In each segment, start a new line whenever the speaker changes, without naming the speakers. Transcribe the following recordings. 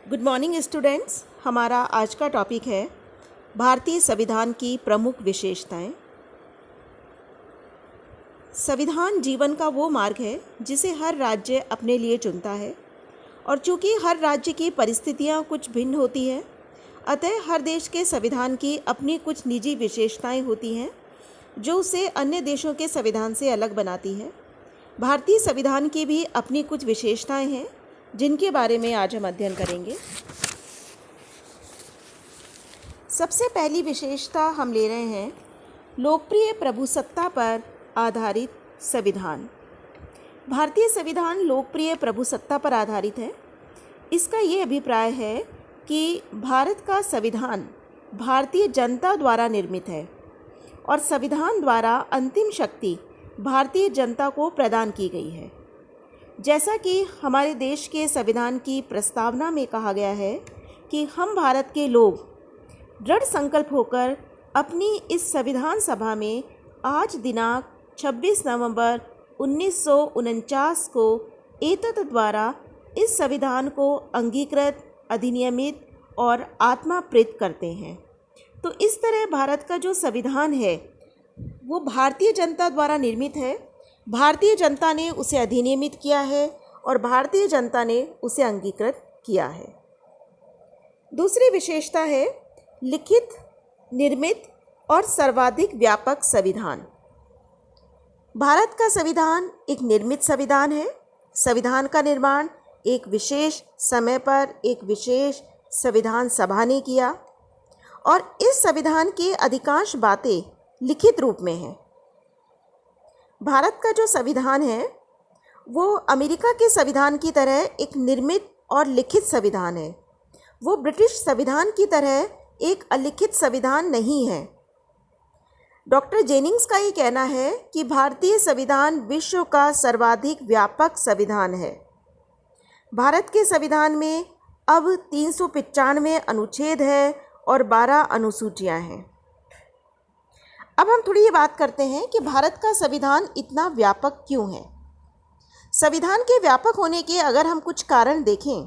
Good morning students. हमारा आज का टॉपिक है भारतीय संविधान की प्रमुख विशेषताएं। संविधान जीवन का वो मार्ग है जिसे हर राज्य अपने लिए चुनता है और चूंकि हर राज्य की परिस्थितियां कुछ भिन्न होती हैं, अतः हर देश के संविधान की अपनी कुछ निजी विशेषताएं होती हैं जो उसे अन्य देशों के संविधान से अलग बनाती है। भारतीय संविधान की भी अपनी कुछ विशेषताएं हैं जिनके बारे में आज हम अध्ययन करेंगे। सबसे पहली विशेषता हम ले रहे हैं लोकप्रिय प्रभुसत्ता पर आधारित संविधान। भारतीय संविधान लोकप्रिय प्रभुसत्ता पर आधारित है। इसका ये अभिप्राय है कि भारत का संविधान भारतीय जनता द्वारा निर्मित है और संविधान द्वारा अंतिम शक्ति भारतीय जनता को प्रदान की गई है। जैसा कि हमारे देश के संविधान की प्रस्तावना में कहा गया है कि हम भारत के लोग दृढ़ संकल्प होकर अपनी इस संविधान सभा में आज दिनांक 26 नवंबर 1949 को एतत् द्वारा इस संविधान को अंगीकृत, अधिनियमित और आत्माप्रेत करते हैं। तो इस तरह भारत का जो संविधान है वो भारतीय जनता द्वारा निर्मित है। भारतीय जनता ने उसे अधिनियमित किया है और भारतीय जनता ने उसे अंगीकृत किया है। दूसरी विशेषता है लिखित, निर्मित और सर्वाधिक व्यापक संविधान। भारत का संविधान एक निर्मित संविधान है। संविधान का निर्माण एक विशेष समय पर एक विशेष संविधान सभा ने किया और इस संविधान की अधिकांश बातें लिखित रूप में हैं। भारत का जो संविधान है वो अमेरिका के संविधान की तरह एक निर्मित और लिखित संविधान है। वो ब्रिटिश संविधान की तरह एक अलिखित संविधान नहीं है। डॉक्टर जेनिंग्स का ये कहना है कि भारतीय संविधान विश्व का सर्वाधिक व्यापक संविधान है। भारत के संविधान में अब 395 अनुच्छेद है और 12 अनुसूचियां हैं। अब हम थोड़ी ये बात करते हैं कि भारत का संविधान इतना व्यापक क्यों है। संविधान के व्यापक होने के अगर हम कुछ कारण देखें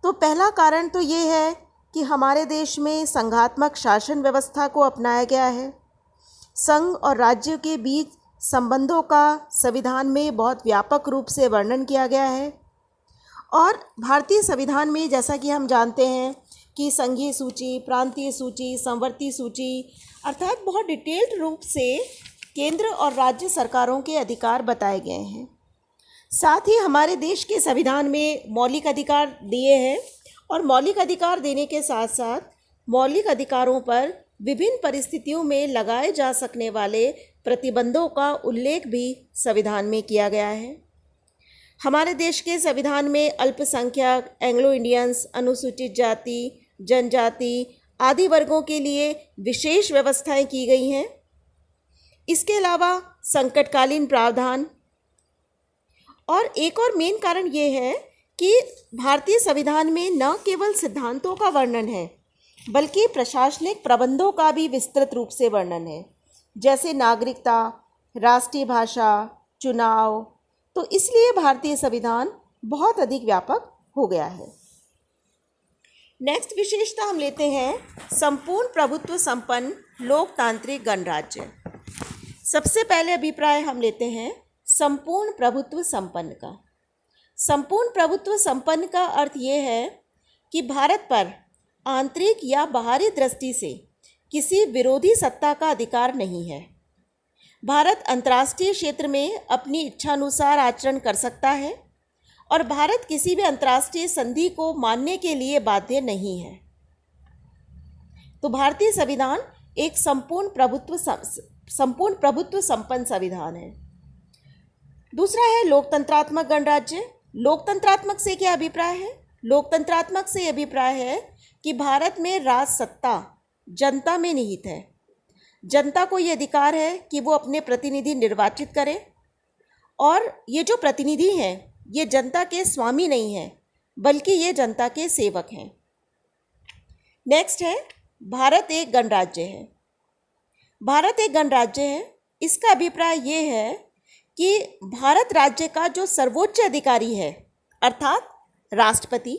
तो पहला कारण तो ये है कि हमारे देश में संघात्मक शासन व्यवस्था को अपनाया गया है। संघ और राज्यों के बीच संबंधों का संविधान में बहुत व्यापक रूप से वर्णन किया गया है और भारतीय संविधान में जैसा कि हम जानते हैं कि संघीय सूची, प्रांतीय सूची, संवर्ती सूची अर्थात बहुत डिटेल्ड रूप से केंद्र और राज्य सरकारों के अधिकार बताए गए हैं। साथ ही हमारे देश के संविधान में मौलिक अधिकार दिए हैं और मौलिक अधिकार देने के साथ साथ मौलिक अधिकारों पर विभिन्न परिस्थितियों में लगाए जा सकने वाले प्रतिबंधों का उल्लेख भी संविधान में किया गया है। हमारे देश के संविधान में अल्पसंख्यक, एंग्लो इंडियंस, अनुसूचित जाति, जनजाति आदि वर्गों के लिए विशेष व्यवस्थाएं की गई हैं। इसके अलावा संकटकालीन प्रावधान और एक और मेन कारण ये है कि भारतीय संविधान में न केवल सिद्धांतों का वर्णन है बल्कि प्रशासनिक प्रबंधों का भी विस्तृत रूप से वर्णन है, जैसे नागरिकता, राष्ट्रीय भाषा, चुनाव। तो इसलिए भारतीय संविधान बहुत अधिक व्यापक हो गया है। नेक्स्ट विशेषता हम लेते हैं संपूर्ण प्रभुत्व संपन्न लोकतांत्रिक गणराज्य। सबसे पहले अभिप्राय हम लेते हैं संपूर्ण प्रभुत्व संपन्न का। संपूर्ण प्रभुत्व संपन्न का अर्थ ये है कि भारत पर आंतरिक या बाहरी दृष्टि से किसी विरोधी सत्ता का अधिकार नहीं है। भारत अंतर्राष्ट्रीय क्षेत्र में अपनी इच्छानुसार आचरण कर सकता है और भारत किसी भी अंतर्राष्ट्रीय संधि को मानने के लिए बाध्य नहीं है। तो भारतीय संविधान एक संपूर्ण प्रभुत्व संपन्न संविधान है। दूसरा है लोकतंत्रात्मक गणराज्य। लोकतंत्रात्मक से क्या अभिप्राय है? लोकतंत्रात्मक से अभिप्राय है कि भारत में राज सत्ता जनता में निहित है। जनता को ये अधिकार है कि वो अपने प्रतिनिधि निर्वाचित करे और ये जो प्रतिनिधि हैं ये जनता के स्वामी नहीं हैं बल्कि ये जनता के सेवक हैं। नेक्स्ट है भारत एक गणराज्य है। भारत एक गणराज्य है, इसका अभिप्राय ये है कि भारत राज्य का जो सर्वोच्च अधिकारी है अर्थात राष्ट्रपति,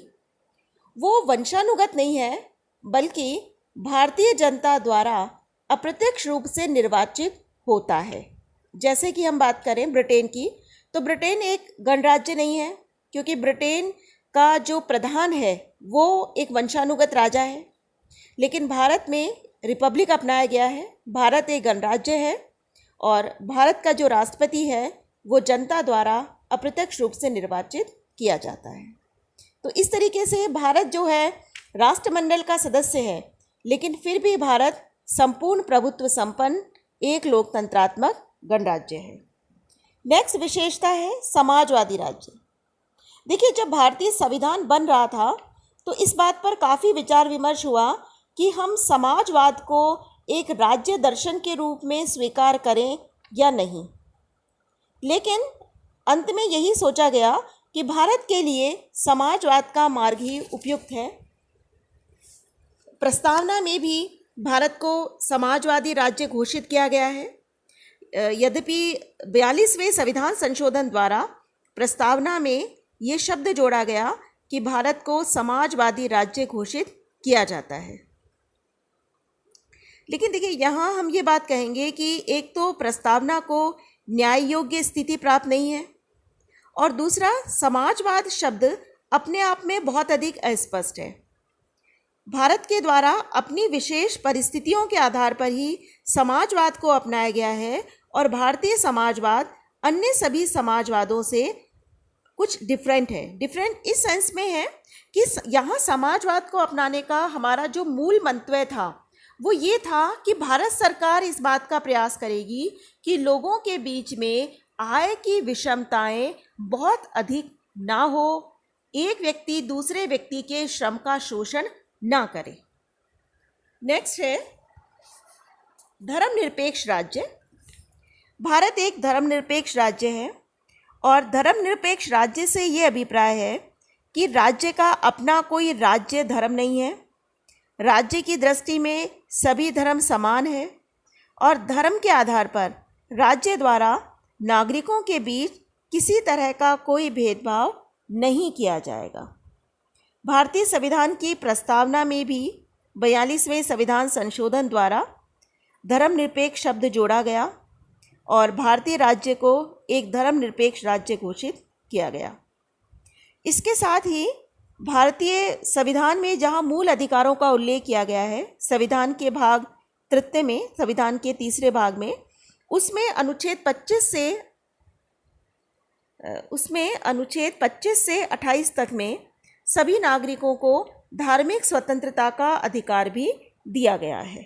वो वंशानुगत नहीं है, बल्कि भारतीय जनता द्वारा अप्रत्यक्ष रूप से निर्वाचित होता है। जैसे कि हम बात करें ब्रिटेन की, तो ब्रिटेन एक गणराज्य नहीं है, क्योंकि ब्रिटेन का जो प्रधान है वो एक वंशानुगत राजा है। लेकिन भारत में रिपब्लिक अपनाया गया है, भारत एक गणराज्य है और भारत का जो राष्ट्रपति है वो जनता द्वारा अप्रत्यक्ष रूप से निर्वाचित किया जाता है। तो इस तरीके से भारत जो है राष्ट्रमंडल का सदस्य है, लेकिन फिर भी भारत संपूर्ण प्रभुत्व संपन्न एक लोकतंत्रात्मक गणराज्य है। नेक्स्ट विशेषता है समाजवादी राज्य। देखिए, जब भारतीय संविधान बन रहा था तो इस बात पर काफ़ी विचार विमर्श हुआ कि हम समाजवाद को एक राज्य दर्शन के रूप में स्वीकार करें या नहीं। लेकिन अंत में यही सोचा गया कि भारत के लिए समाजवाद का मार्ग ही उपयुक्त है। प्रस्तावना में भी भारत को समाजवादी राज्य घोषित किया गया है। यद्यपि 42वें संविधान संशोधन द्वारा प्रस्तावना में ये शब्द जोड़ा गया कि भारत को समाजवादी राज्य घोषित किया जाता है। लेकिन देखिए, यहाँ हम ये बात कहेंगे कि एक तो प्रस्तावना को न्याय योग्य स्थिति प्राप्त नहीं है, और दूसरा समाजवाद शब्द अपने आप में बहुत अधिक अस्पष्ट है। भारत के द्वारा अपनी विशेष परिस्थितियों के आधार पर ही समाजवाद को अपनाया गया है, और भारतीय समाजवाद अन्य सभी समाजवादों से कुछ डिफरेंट है। डिफरेंट इस सेंस में है कि यहाँ समाजवाद को अपनाने का हमारा जो मूल मंतव्य था वो ये था कि भारत सरकार इस बात का प्रयास करेगी कि लोगों के बीच में आय की विषमताएं बहुत अधिक ना हो, एक व्यक्ति दूसरे व्यक्ति के श्रम का शोषण ना करे। नेक्स्ट है धर्मनिरपेक्ष राज्य। भारत एक धर्मनिरपेक्ष राज्य है, और धर्मनिरपेक्ष राज्य से ये अभिप्राय है कि राज्य का अपना कोई राज्य धर्म नहीं है। राज्य की दृष्टि में सभी धर्म समान है, और धर्म के आधार पर राज्य द्वारा नागरिकों के बीच किसी तरह का कोई भेदभाव नहीं किया जाएगा। भारतीय संविधान की प्रस्तावना में भी 42वें संविधान संशोधन द्वारा धर्मनिरपेक्ष शब्द जोड़ा गया और भारतीय राज्य को एक धर्मनिरपेक्ष राज्य घोषित किया गया। इसके साथ ही भारतीय संविधान में जहां मूल अधिकारों का उल्लेख किया गया है, संविधान के भाग 3 में, संविधान के 3रे भाग में, उसमें अनुच्छेद 25 से 28 तक में सभी नागरिकों को धार्मिक स्वतंत्रता का अधिकार भी दिया गया है।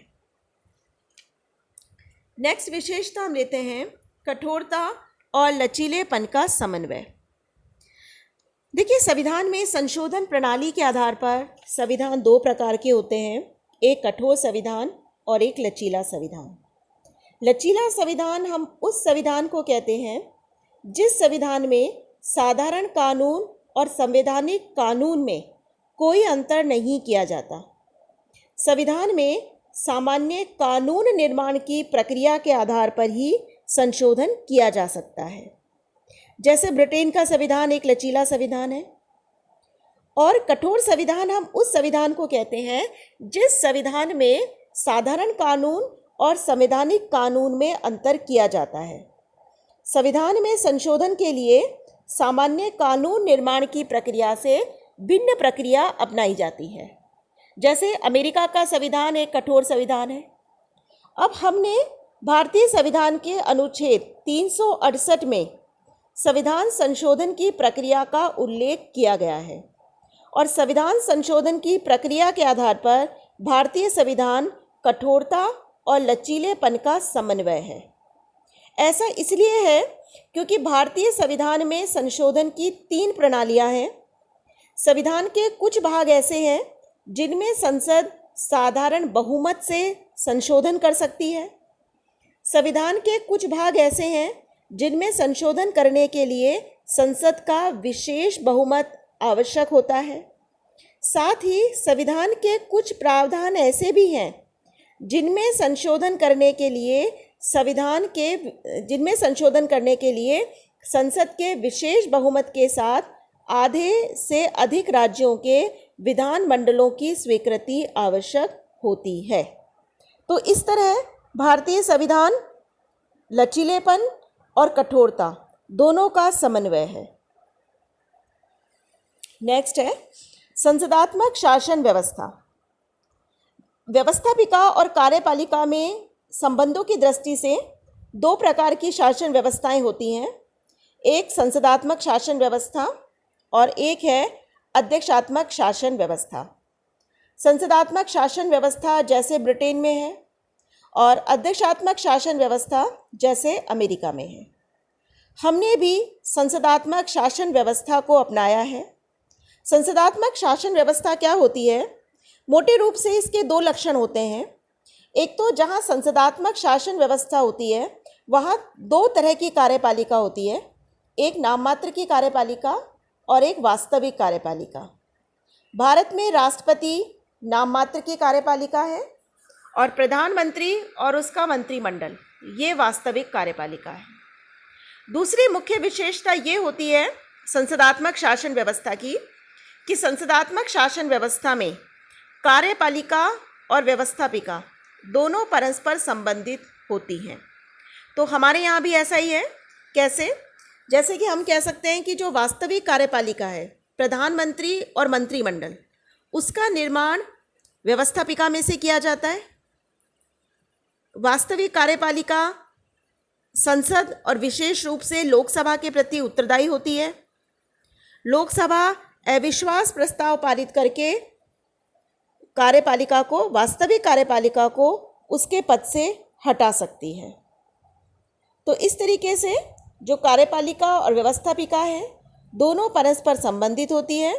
नेक्स्ट विशेषता हम लेते हैं कठोरता और लचीलेपन का समन्वय। देखिए, संविधान में संशोधन प्रणाली के आधार पर संविधान 2 प्रकार के होते हैं, एक कठोर संविधान और एक लचीला संविधान। लचीला संविधान हम उस संविधान को कहते हैं जिस संविधान में साधारण कानून और संवैधानिक कानून में कोई अंतर नहीं किया जाता। संविधान में सामान्य कानून निर्माण की प्रक्रिया के आधार पर ही संशोधन किया जा सकता है। जैसे ब्रिटेन का संविधान एक लचीला संविधान है, और कठोर संविधान हम उस संविधान को कहते हैं जिस संविधान में साधारण कानून और संवैधानिक कानून में अंतर किया जाता है। संविधान में संशोधन के लिए सामान्य कानून निर्माण की प्रक्रिया से भिन्न प्रक्रिया अपनाई जाती है। जैसे अमेरिका का संविधान एक कठोर संविधान है। अब हमने भारतीय संविधान के अनुच्छेद 368 में संविधान संशोधन की प्रक्रिया का उल्लेख किया गया है, और संविधान संशोधन की प्रक्रिया के आधार पर भारतीय संविधान कठोरता और लचीलेपन का समन्वय है। ऐसा इसलिए है क्योंकि भारतीय संविधान में संशोधन की 3 प्रणालियां हैं। संविधान के कुछ भाग ऐसे हैं जिनमें संसद साधारण बहुमत से संशोधन कर सकती है। संविधान के कुछ भाग ऐसे हैं जिनमें संशोधन करने के लिए संसद का विशेष बहुमत आवश्यक होता है। साथ ही संविधान के कुछ प्रावधान ऐसे भी हैं जिनमें संशोधन करने के लिए संसद के विशेष बहुमत के साथ आधे से अधिक राज्यों के विधानमंडलों की स्वीकृति आवश्यक होती है। तो इस तरह भारतीय संविधान लचीलेपन और कठोरता दोनों का समन्वय है। नेक्स्ट है संसदात्मक शासन व्यवस्था। व्यवस्थापिका और कार्यपालिका में संबंधों की दृष्टि से दो प्रकार की शासन व्यवस्थाएं होती हैं। एक संसदात्मक शासन व्यवस्था और एक है अध्यक्षात्मक शासन व्यवस्था। संसदात्मक शासन व्यवस्था जैसे ब्रिटेन में है और अध्यक्षात्मक शासन व्यवस्था जैसे अमेरिका में है। हमने भी संसदात्मक शासन व्यवस्था को अपनाया है। संसदात्मक शासन व्यवस्था क्या होती है? मोटे रूप से इसके दो लक्षण होते हैं। एक तो जहाँ संसदात्मक शासन व्यवस्था होती है वहाँ दो तरह की कार्यपालिका होती है, एक नाम मात्र की कार्यपालिका और एक वास्तविक कार्यपालिका। भारत में राष्ट्रपति नाम मात्र की कार्यपालिका है और प्रधानमंत्री और उसका मंत्रिमंडल ये वास्तविक कार्यपालिका है। दूसरी मुख्य विशेषता ये होती है संसदात्मक शासन व्यवस्था की कि संसदात्मक शासन व्यवस्था में कार्यपालिका और व्यवस्थापिका दोनों परस्पर संबंधित होती हैं। तो हमारे यहाँ भी ऐसा ही है। कैसे? जैसे कि हम कह सकते हैं कि जो वास्तविक कार्यपालिका है, प्रधानमंत्री और मंत्रिमंडल, उसका निर्माण व्यवस्थापिका में से किया जाता है। वास्तविक कार्यपालिका संसद और विशेष रूप से लोकसभा के प्रति उत्तरदायी होती है। लोकसभा अविश्वास प्रस्ताव पारित करके कार्यपालिका को, वास्तविक कार्यपालिका को उसके पद से हटा सकती है। तो इस तरीके से जो कार्यपालिका और व्यवस्थापिका है दोनों परस्पर संबंधित होती है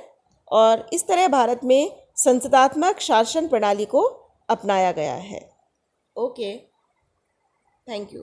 और इस तरह भारत में संसदात्मक शासन प्रणाली को अपनाया गया है। Okay, thank you.